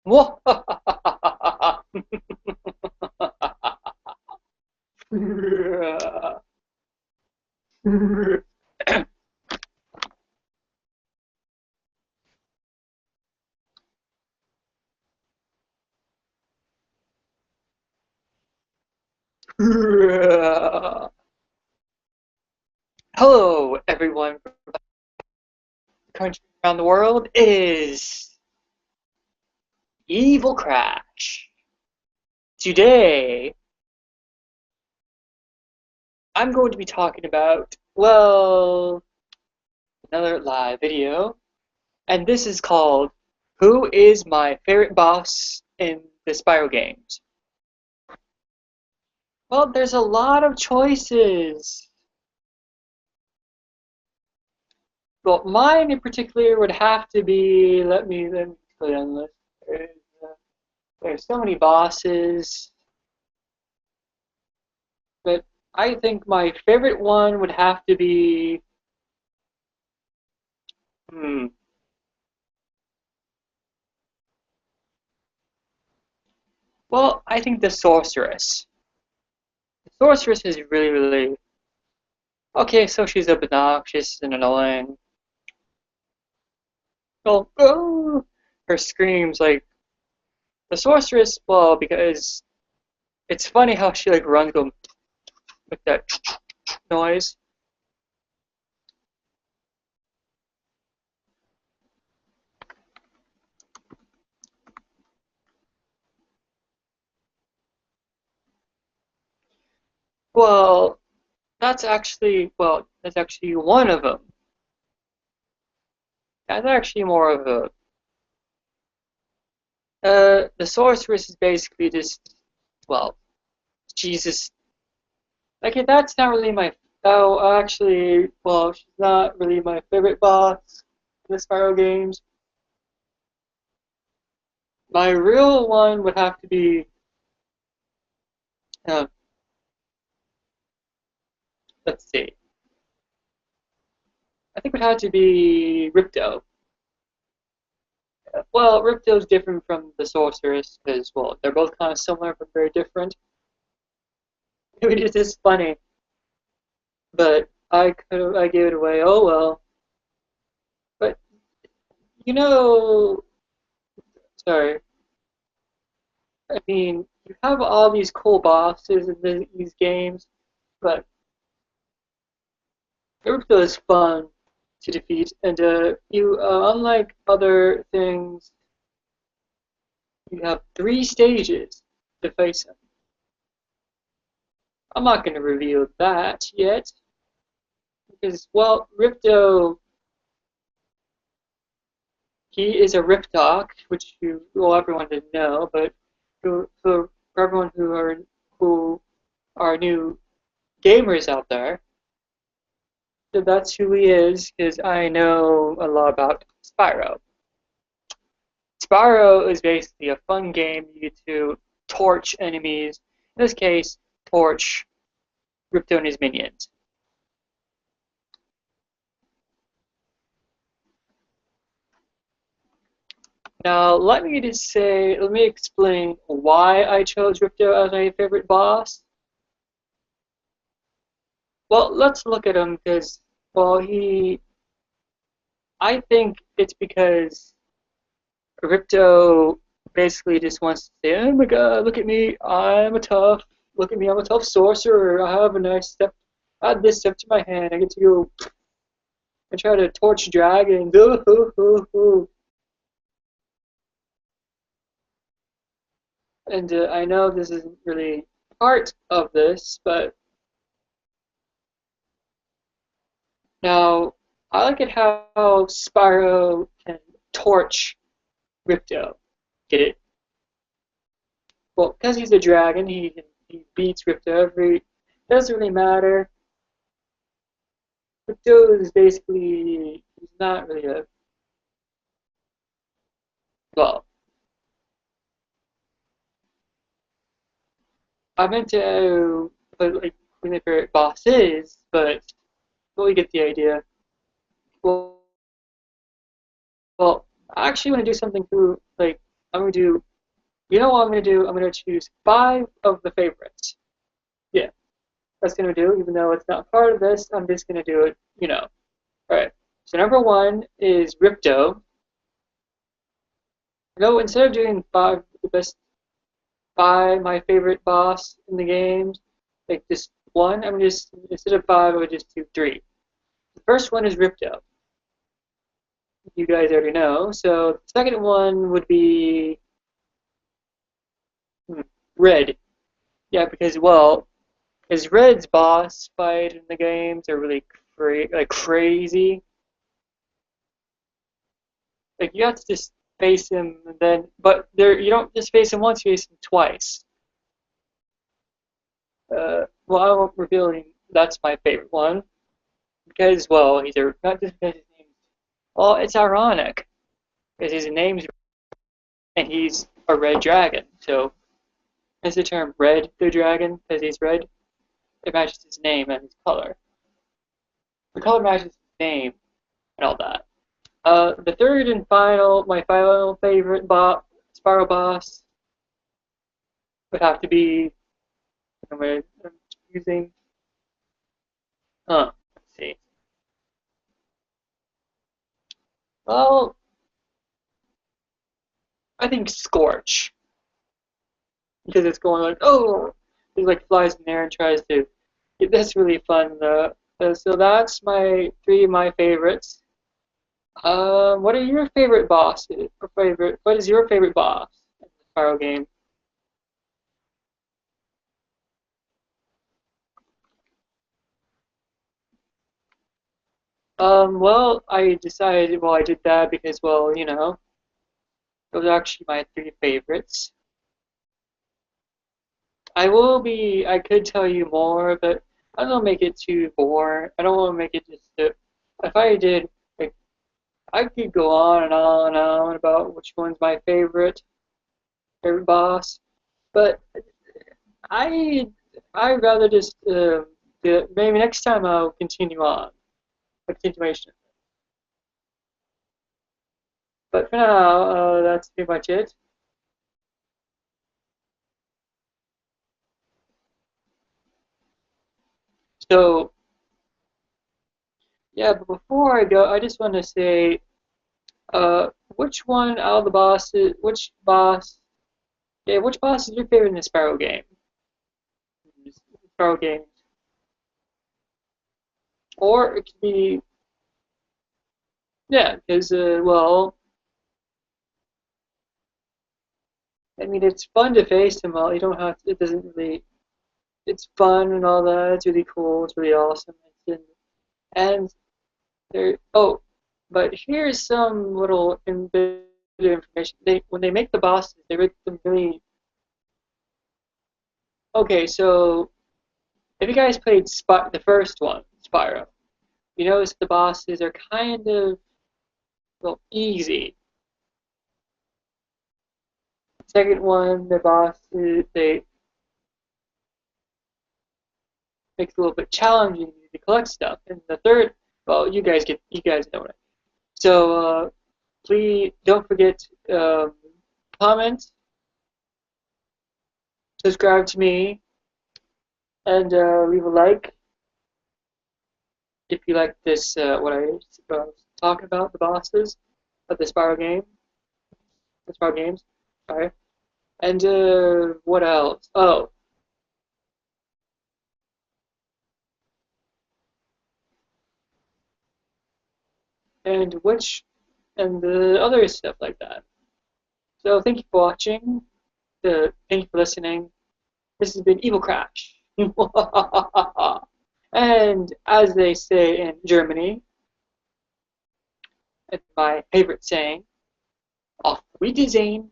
Hello, everyone from the country around the world. It is Evil Crash. Today, I'm going to be talking about, well, another live video, and this is called Who is My Favorite Boss in the Spyro games? Well, there's a lot of choices. Well, mine in particular would have to be, let me put it on the list. There's so many bosses, but I think my favorite one would have to be, hmm, well, I think the sorceress. The sorceress is really, really, okay, so she's obnoxious and annoying. Well, oh, her screams, like, the sorceress, well, because it's funny how she, like, runs going with that noise. Well, that's actually one of them. That's actually more of a, the sorceress is basically just, well, Jesus. Okay, that's not really my. Oh, actually, well, she's not really my favorite boss in the Spyro games. My real one would have to be, uh, let's see. I think it would have to be Ripto. Well, Ripto's different from the Sorceress because, well, they're both kind of similar but very different. It's just funny, but I gave it away. Oh well. But you know, sorry. I mean, you have all these cool bosses in these games, but Naruto is fun to defeat, and unlike other things, you have three stages to face him. I'm not going to reveal that yet, because, well, Ripto, he is a Ripdoc, which everyone didn't know, but for everyone who are new gamers out there, so that's who he is, because I know a lot about Spyro. Spyro is basically a fun game you get to torch enemies. In this case, torch Ripto and his minions. Now, let me explain why I chose Ripto as my favorite boss. Well, let's look at him because, well, I think it's because Ripto basically just wants to say, oh my god, look at me, look at me, I'm a tough sorcerer, I have a nice step, I have this step to my hand, I get to go and try to torch dragons, ooh, ooh, ooh, ooh. And I know this isn't really part of this, but now I like it how Spyro can torch Ripto. Get it? Well, because he's a dragon, he beats Ripto every. Doesn't really matter. Ripto is basically he's not really a well. I meant to put like who my favorite boss is, but well, you get the idea. Well, well, I actually want to do something through like I'm gonna do. You know what I'm gonna do? I'm gonna choose 5 of the favorites. Yeah, that's gonna do. Even though it's not part of this, I'm just gonna do it. All right. So number 1 is Ripto. No, instead of doing 5, my favorite boss in the games, like just one, I'm just instead of 5, I would just do 3. The first one is Ripto. You guys already know. So the second one would be hmm, Red. Yeah, because Red's boss fight in the games are really crazy. Like you have to just face him and then, but you don't just face him once, you face him twice. Well, I won't reveal any. That's my favorite one because, well, he's not just because his name. Well, it's ironic because his name's and he's a red dragon. So, hence the term "red the dragon" because he's red. It matches his name and his color. The color matches his name and all that. The third and my final favorite Spyro boss would have to be. I'm using. Let's see. Well, I think Scorch because it's going like he like flies in there and tries to. That's really fun. So that's my 3 of my favorites. What are your favorite bosses? Or favorite? What is your favorite boss in the Spyro game? Well, I decided. Well, I did that because, well, those are actually my 3 favorites. I could tell you more, but I don't want to make it too boring. I don't want to make it just, if I did, like, I could go on and on and on about which one's my favorite boss, but I, I'd rather just, maybe next time I'll continue on, a continuation. But for now, that's pretty much it. So, yeah, but before I go, I just want to say, which one out of the bosses, which boss is your favorite in the Spyro game? Spyro game. Or it could be, yeah, because, well, I mean, it's fun to face him all. You don't have to, it doesn't really, it's fun and all that. It's really cool. It's really awesome. And but here's some little bit of information. When they make the bosses, they make them really, okay, so if you guys played the first one, Spyro, you notice the bosses are kind of, well, easy. Second one, the bosses, they makes it a little bit challenging to collect stuff. And the third, well, you guys know it. So please don't forget comment, subscribe to me, and leave a like if you like this what I was talking about, the bosses of the Spyro games. Sorry. And what else? Oh, and and the other stuff like that. So thank you for watching. Thank you for listening. This has been Evil Crash. And as they say in Germany, it's my favorite saying, auf Wiedersehen.